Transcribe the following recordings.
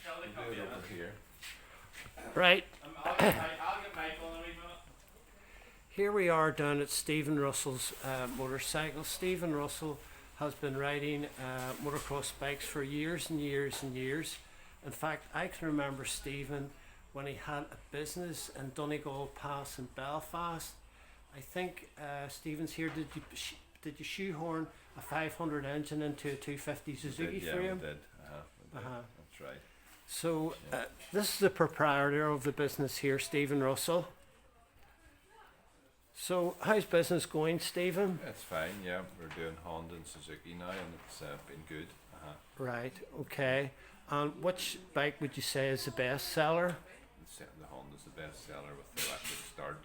Do it over here. Right, I'll get Michael in a wee minute. here we are down at Stephen Russell's motorcycle. Stephen Russell has been riding motocross bikes for years and years and years. In fact, I can remember Stephen when he had a business in Donegal Pass in Belfast. I think Stephen's here. Did you shoehorn a 500 engine into a 250 Suzuki Yeah, frame? we did. We did. That's right. So this is the proprietor of the business here, Stephen Russell. So how's business going, Stephen? It's fine. Yeah, we're doing Honda and Suzuki now, and it's been good. Right, okay. And which bike would you say is the best seller? The Honda's the best seller with the electric start.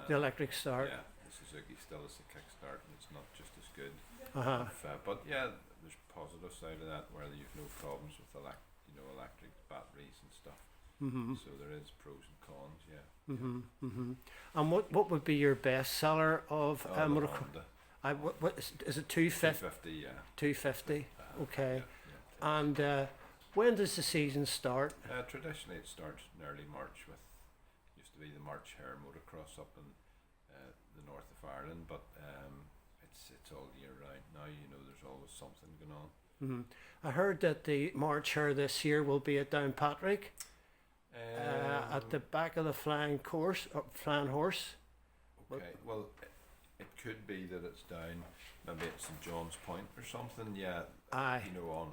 The electric start? Yeah, the Suzuki still is the kickstart, and it's not just as good. Uh-huh. But yeah, there's positive side of that where you've no problems with electric batteries and stuff. Mm-hmm. So there is pros and cons. Yeah. Mm-hmm. Mm-hmm. And what would be your best seller of The motocross? Honda. What is it 250? 250, yeah. 250, okay. Yeah. And when does the season start? Traditionally, it starts in early March with used to be the March Hare Motocross up in the north of Ireland, but it's all year round now. There's always something going on. Mm-hmm. I heard that the March Hare this year will be at Downpatrick at the back of the flying horse. Okay, well, it could be that it's down maybe at St John's Point or something. Yeah, Aye.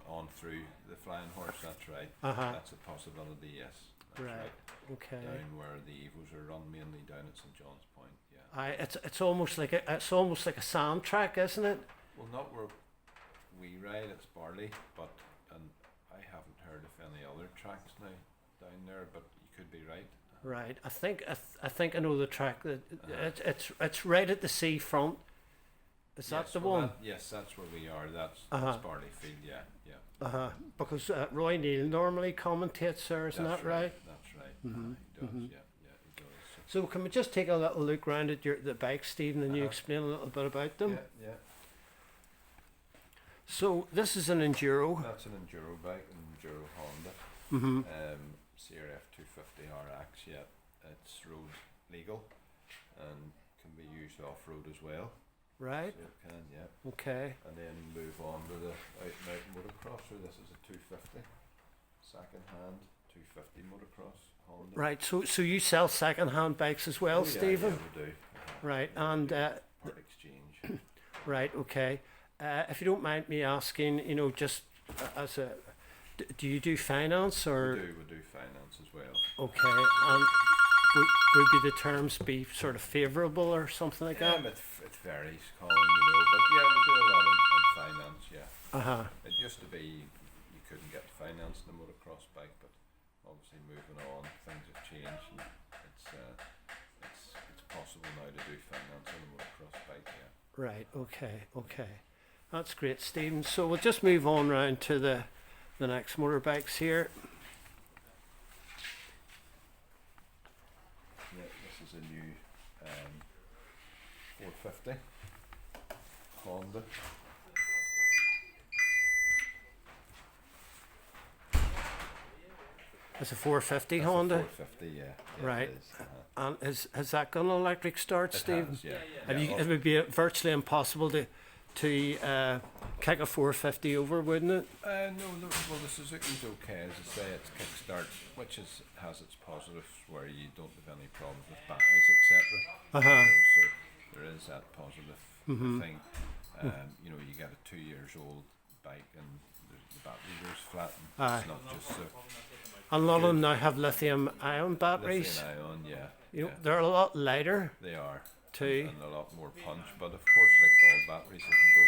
On through the flying horse. That's right. Uh-huh. That's a possibility. Yes. That's Right. Okay. Down where the Evos are run, mainly down at St John's Point. Yeah. Aye. It's almost like a sand track, isn't it? Well, not where we ride. It's Barley, but and I haven't heard of any other tracks now down there. But you could be right. Right. I think I know the track. That it's right at the seafront. Is that the one? Yes, that's where we are. That's Barley Field. Yeah, yeah. Because Roy Neal normally commentates there, isn't that right? That's right. Mm-hmm. He does. Mm-hmm. Yeah, he does. So can we just take a little look round at the bike, Stephen, and you explain a little bit about them? Yeah, yeah. So this is an enduro. That's an enduro bike, an enduro Honda. Mm-hmm. CRF 250 RX. Yeah, it's road legal and can be used off road as well. Right. So it can, yeah. Okay. And then move on to the out and out motocross. So this is a 250, second hand 250 motocross Honda. Right. So you sell second hand bikes as well, Stephen? Yeah, we do. Right. And Part exchange. right. Okay. If you don't mind me asking, just as a, do you do finance or? We do finance as well. Okay. And would be the terms be sort of favourable or something like that? It varies, Colin, but yeah, we do a lot in finance, yeah. Uh-huh. It used to be you couldn't get finance in a motocross bike, but obviously moving on, things have changed, and it's possible now to do finance on a motocross bike, yeah. Right, okay. That's great, Stephen. So we'll just move on round to the next motorbikes here. Yeah, this is a new 450 Honda. It's a 450 That's Honda. A 450, yeah. Right. It is, And has that got an electric start, Stephen? Has, yeah. It would be virtually impossible to kick a 450 over, wouldn't it? No, well, the Suzuki's okay, as I say, it's kickstart, which has its positives where you don't have any problems with batteries, etc. So there is that positive thing. You get a 2 years old bike and the battery goes flat, and it's not just so. And a lot of them now have lithium-ion batteries. Lithium-ion, yeah. They're a lot lighter. They are. Too. And a lot more punch, but of course, like all batteries, they can go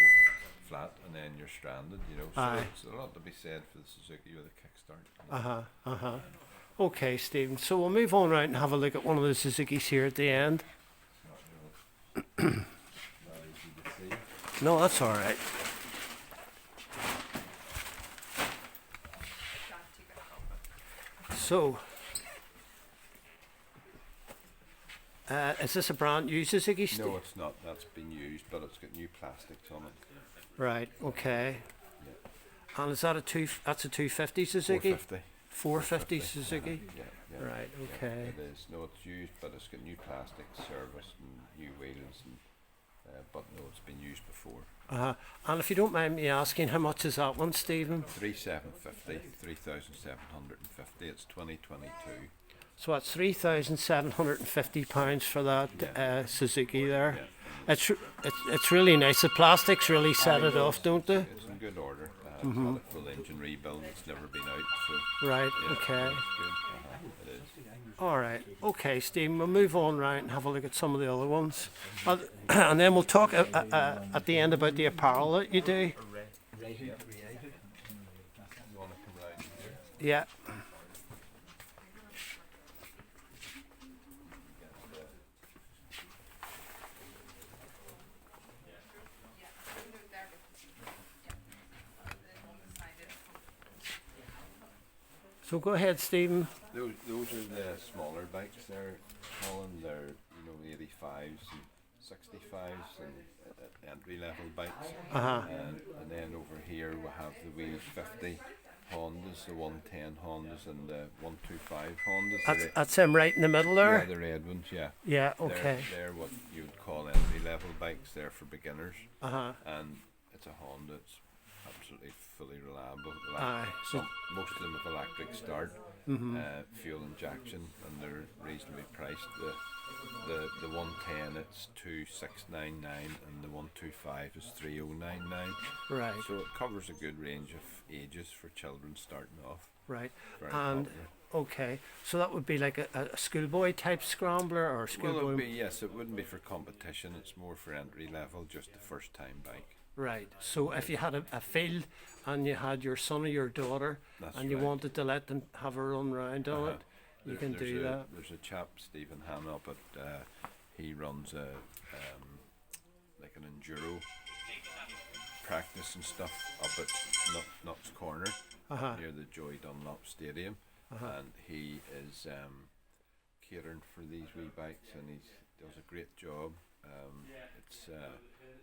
flat and then you're stranded, So it's a lot to be said for the Suzuki with a kickstart. Okay, Stephen. So we'll move on right and have a look at one of the Suzukis here at the end. It's not really not easy to see. No, that's all right. So, is this a brand new Suzuki? No, it's not. That's been used, but it's got new plastics on it. Right. Okay. Yeah. And is that that's a 250 Suzuki? 450. 450 Suzuki. Yeah, yeah. Right. Yeah, Okay. it is. No, it's used, but it's got new plastic service and new wheels, and but no, it's been used before. And if you don't mind me asking, how much is that one, Stephen? 3,750. It's 2022. So that's £3,750 for that Yeah. Suzuki there. Yeah. It's really nice. The plastics really set it off, don't they? It's in good order. It's had a full engine rebuild. It's never been out, so Right. yeah, Okay. it's good. It is. All right. Okay, Stephen. We'll move on right and have a look at some of the other ones, and then we'll talk at the end about the apparel that you do. You want to come round here? Yeah. So go ahead, Stephen. Those are the smaller bikes there, Colin. They're 85s and 65s and entry level bikes. And then over here we have the wee 50 Hondas, the 110 Hondas, and the 125 Hondas. That's them right in the middle Yeah, there. the red ones. Yeah. Yeah. Okay. They're what you would call entry level bikes. They're for beginners. And it's a Honda. It's absolutely fully reliable. Aye. Most of them have electric start, fuel injection, and they're reasonably priced. The 110 it's 2,699, and the 125 is 3,099. Right. So it covers a good range of ages for children starting off. Right. Very And popular. okay, so that would be like a schoolboy type scrambler or Well, schoolboy. it wouldn't be for competition. It's more for entry level, just the first time bike. Right. So if you had a field and you had your son or your daughter That's and you right. wanted to let them have a run round on it, you can do that. There's a chap, Stephen Hanna, but he runs like an enduro practice and stuff up at Nuts Corner near the Joy Dunlop Stadium, and he is catering for these wee bikes, and he does a great job.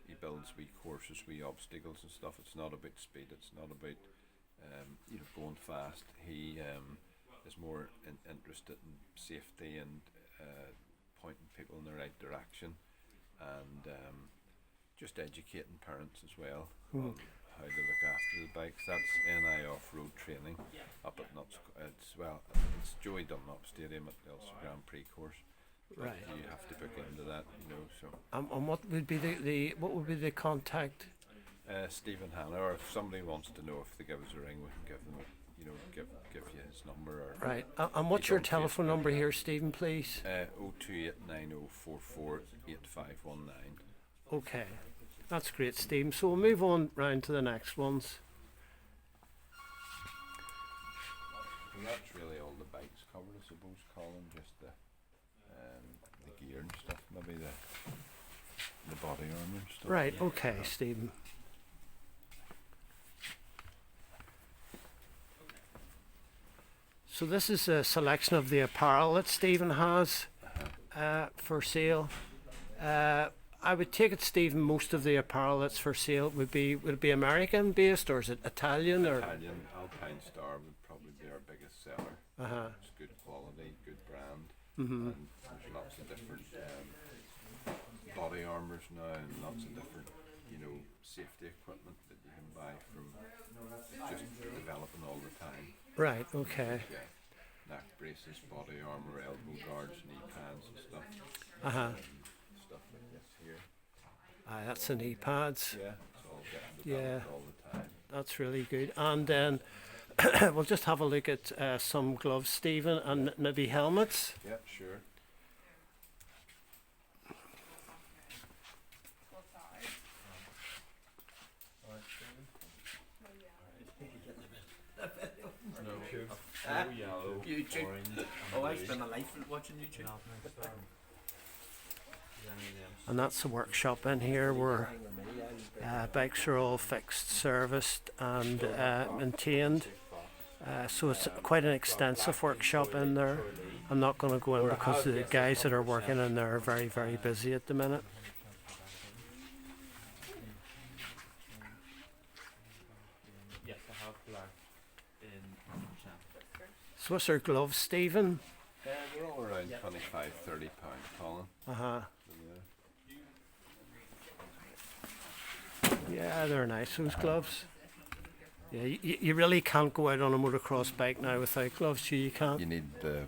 He builds wee courses, wee obstacles and stuff. It's not about speed. It's not about going fast. He is more interested in safety and pointing people in the right direction, and just educating parents as well on how to look after the bikes. That's NI off-road training up at Nuts. It's Joey Dunlop Stadium at the Ulster Grand Prix course. But Right. you have to book into that, So And what would be the contact? Stephen Hanna, or if somebody wants to know, if they give us a ring, we can give them, give you his number. Or Right. And what's he's your on telephone Facebook. number here, Stephen, please? 02890448519. Okay. That's great, Stephen. So we'll move on round to the next ones. And that's really all the bikes covered, I suppose, Colin. Just the gear and stuff, maybe the body armour and stuff. Right. Okay, Stephen. So this is a selection of the apparel that Stephen has for sale. I would take it, Stephen, most of the apparel that's for sale would it be American based, or is it Italian, or? Italian Alpine Star would probably be our biggest seller. It's good quality, good brand, and there's lots of different body armours now, and lots of different, safety equipment that you can buy from. Just developing all the time. Right. Okay. Yeah, neck braces, body armour, elbow guards, knee pads and stuff. Stuff like this here. That's the knee pads. Yeah, it's all getting Yeah. developed all the time. That's really good. And then we'll just have a look at some gloves, Stephen, and maybe helmets. Yeah, sure. YouTube. Oh, I spend my life watching YouTube. And that's the workshop in here where bikes are all fixed, serviced and maintained. So it's quite an extensive workshop in there. I'm not going to go in because the guys that are working in there are very, very busy at the minute. Yes, I have black in 100%. What's our gloves, Stephen? They're all around 25, 30 pounds, Colin. Uh-huh. So, Yeah, they're nice, those gloves. Yeah, you really can't go out on a motocross bike now without gloves, you can't. you need the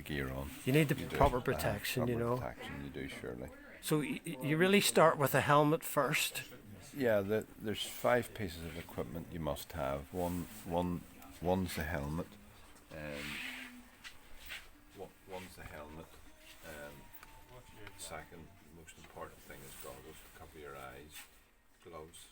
gear on. You need the You do. proper protection, you Proper know. protection, you do, surely. So you really start with a helmet first. Yeah, there's 5 pieces of equipment you must have. One's the helmet. One's the helmet. Second most important thing is goggles to cover your eyes, gloves,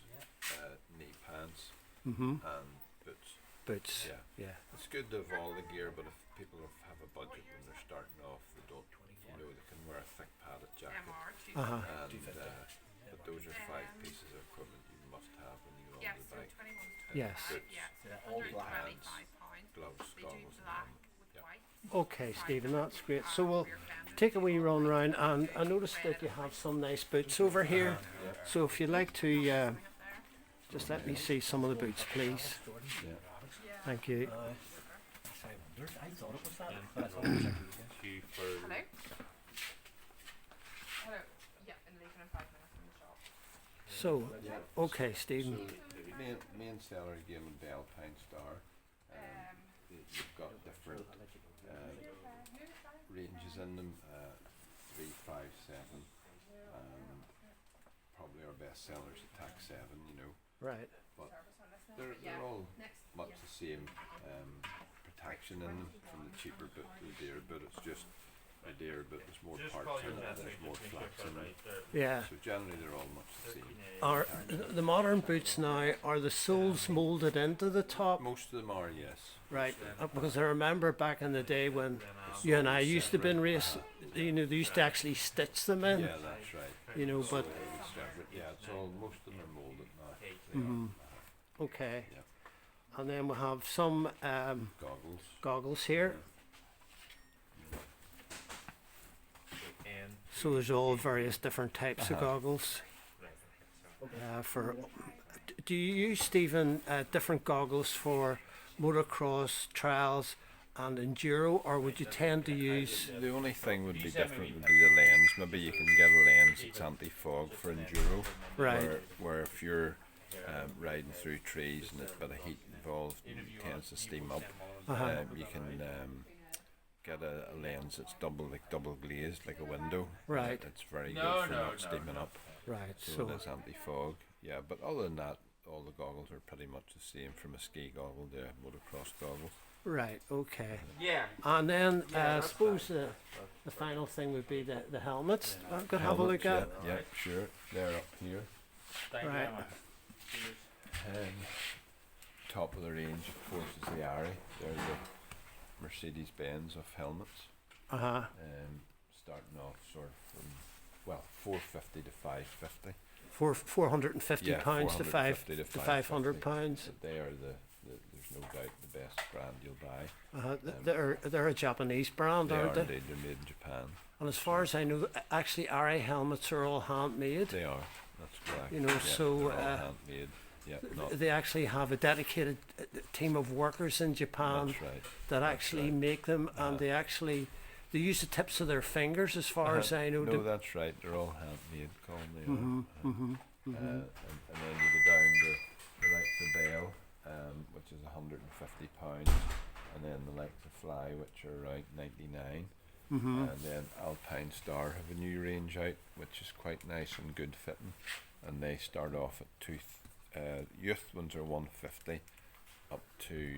knee pants, Mm-hmm. and boots. Boots. Yeah. Yeah. It's good to have all the gear, but if people have a budget when they're starting off, they don't, they can wear a thick padded jacket. Uh-huh. But those are 5 pieces of equipment you must have when you go on the bike. Yes. Boots, all knee black. pants, gloves, goggles, and helmet. Okay, Stephen, that's great. So we'll take a wee run round, and I noticed that you have some nice boots over here. So if you'd like to just let me see some of the boots, please. Yeah. Thank you. I thought it was that, but I thought it was actually Hello? Hello. Yeah, and leaving in 5 minutes from the shop. So, okay, Stephen. So main seller again would be Alpine Star. You've got different ranges in them. 3, 5, 7. Probably our best sellers Attack 7. You know, Right. but they're all much the same protection in them, from the cheaper boot to the dearer boot. It's just a dearer boot, there's more parts in it, there's more flaps in it. Yeah. So generally they're all much the same. Are the modern boots now, are the soles molded into the top? Most of them are, yes. Right. Because I remember back in the day when you and I used to be in race, you know, they used to actually stitch them in. Yeah, that's right. You know, but Yeah, it's all, most of them are molded now. okay. Yeah. And then we have some Goggles. goggles here. So there's all various different types of goggles. Do you use, Stephen, different goggles for motocross, trials, and enduro, or would you tend to use? The only thing would be different would be the lens. Maybe you can get a lens that's anti-fog for enduro. Right. Where if you're riding through trees and there's a bit of heat involved, it tends to steam up. You can get a lens that's double glazed, like a window. Right. It's very good for not steaming up. Right. So it is anti-fog. Yeah, but other than that, all the goggles are pretty much the same, from a ski goggle to a motocross goggle. Right. Okay. Yeah. And then I suppose the final thing would be the helmets. I could have a look at. Yeah, sure. They're up here. Right. Top of the range, of course, is the Ari. They're the Mercedes-Benz of helmets. Starting off sort of from, well, 450 to 550. For £450 Yeah, to 450 to £500. But they are there's no doubt the best brand you'll buy. They're a Japanese brand, They aren't are they? indeed. They're made in Japan. And as far as I know, actually, RA helmets are all handmade. They are. That's correct. You know, Yeah, so, they're all handmade. Yeah, not, They actually have a dedicated team of workers in Japan that's right. that That's actually right. make them, and they use the tips of their fingers, as far as I know. No, that's right. They're all handmade. Colin, they are. And then you go down the likes of Bell, which is £150, and then the likes of Fly, which are around 99. And then Alpine Star have a new range out, which is quite nice and good fitting, and they start off at youth ones are 150 up to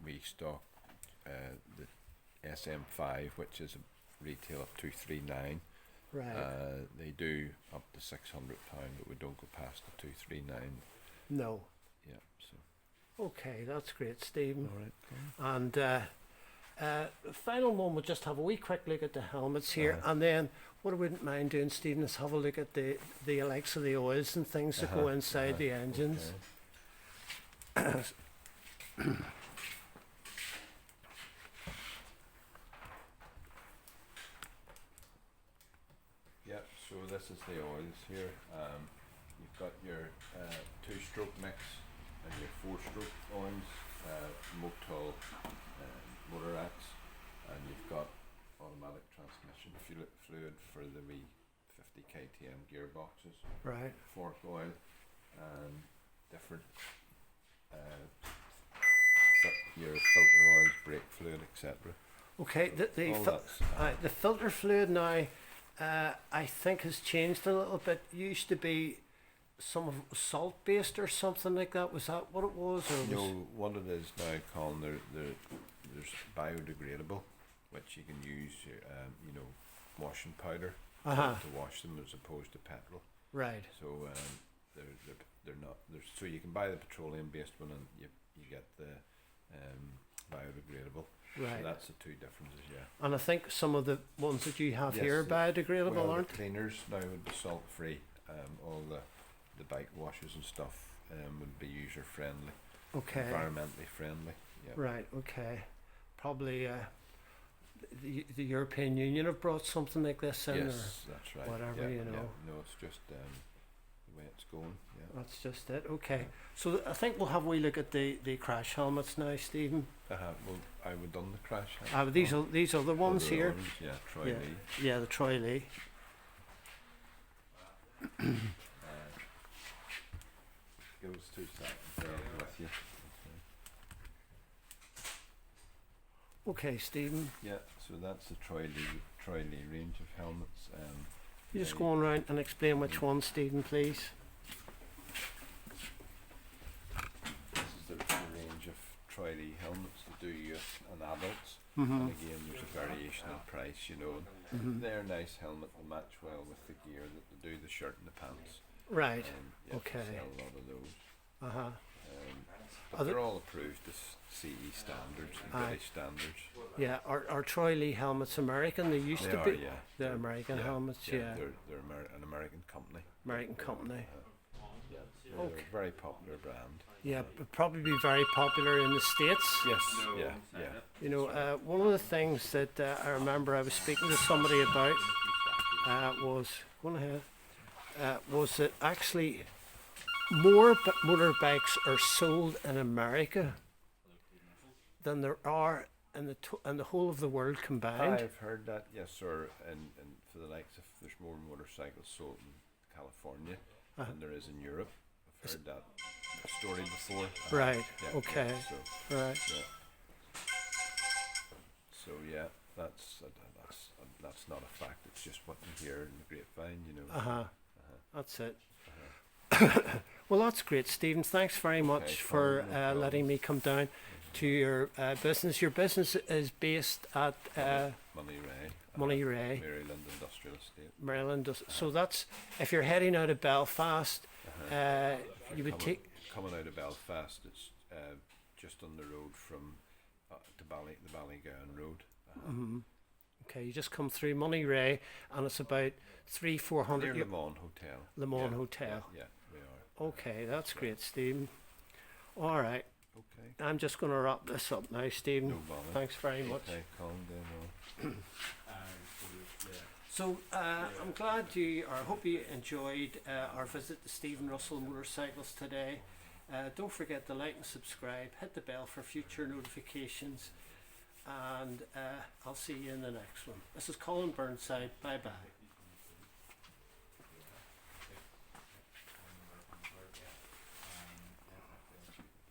we stock the SM5, which is a retail up to 239. Right. They do up to £600, but we don't go past the 239. No. Yeah. So. Okay, that's great, Stephen. All right. And final one, we'll just have a wee quick look at the helmets here, and then what I wouldn't mind doing, Stephen, is have a look at the likes of the oils and things that go inside the engines. Okay. Yep. So this is the oils here. You've got your 2-stroke mix and your 4-stroke oils, Motul, Motorbike, fluid for the wee 50 kTM gearboxes, Right. fork oil, and different your filter oils, brake fluid, etc. Okay. All that's The filter fluid now, I think has changed a little bit. It used to be some of it was salt based or something like that. Was that what it was? Or was no, what it is now, Colin, there's biodegradable, which you can use, washing powder to wash them as opposed to petrol. right? So they're not. So you can buy the petroleum-based one, and you get the biodegradable. Right. So that's the two differences, yeah. And I think some of the ones that you have Yes, here are biodegradable, Well, aren't the cleaners now would be salt-free. All the bike washes and stuff would be user-friendly, they? Okay. environmentally friendly. Yeah. Right. Okay. Probably the European Union have brought something like this in. Yes, that's right. whatever, yeah, you know. Yeah. No, it's just the way it's going. Yeah. That's just it. Okay. So I think we'll have a wee look at the crash helmets now, Stephen. Well, I would done the crash. But these are the ones Other here. ones, yeah, Troy Yeah. Lee. Yeah, the Troy Lee. Give us 2 seconds. With you. Okay, Stephen. Yeah, so that's the Troy Lee range of helmets. You just they- go on round and explain which one, Stephen, please. This is the range of Troy Lee helmets that do youth and adults. Mm-hmm. And again, there's a variation in price, you know. Mm-hmm. They're a nice helmet that match well with the gear that they do the shirt and the pants. Right. Yeah, Okay. we sell a lot of those. Uh huh. But Are they're they- all approved to CE standards and Aye. British standards. Yeah. Are Troy Lee helmets American? They used They to are, be. yeah. They're American helmets. Yeah. They're an American company. American company. Yeah, they're Okay. a very popular brand. Yeah, but probably be very popular in the States. Yes, yeah, yeah. You know, one of the things that I remember I was speaking to somebody about was that actually more motorbikes are sold in America than there are in the whole of the world combined. I've heard that, yes, sir. And for the likes of, there's more motorcycles sold in California than there is in Europe. I've heard that story before. Right. Yeah, Okay. yeah, so, Right. yeah. So yeah, that's not a fact. It's just what you hear in the grapevine, you know. That's it. Well, that's great, Stephen. Thanks very much Okay, for no problem. letting me come down to your business. Your business is based at Moneyreagh. Moneyreagh, Maryland Industrial Estate. Maryland. So that's if you're heading out of Belfast, you would take. Coming out of Belfast, it's just on the road from to the Ballygowan Road. Okay, you just come through Moneyreagh, and it's about 300-400. Near Le Mans Hotel. Le Mans Yeah, Hotel. Yeah, we are. Okay, that's great, Stephen. All right, Okay. I'm just going to wrap this up now, Stephen. No bother. Thanks very much. Okay, calm down. So I'm glad you, or I hope you enjoyed our visit to Stephen Russell Motorcycles today. Don't forget to like and subscribe, hit the bell for future notifications, and I'll see you in the next one. This is Colin Burnside. Bye bye.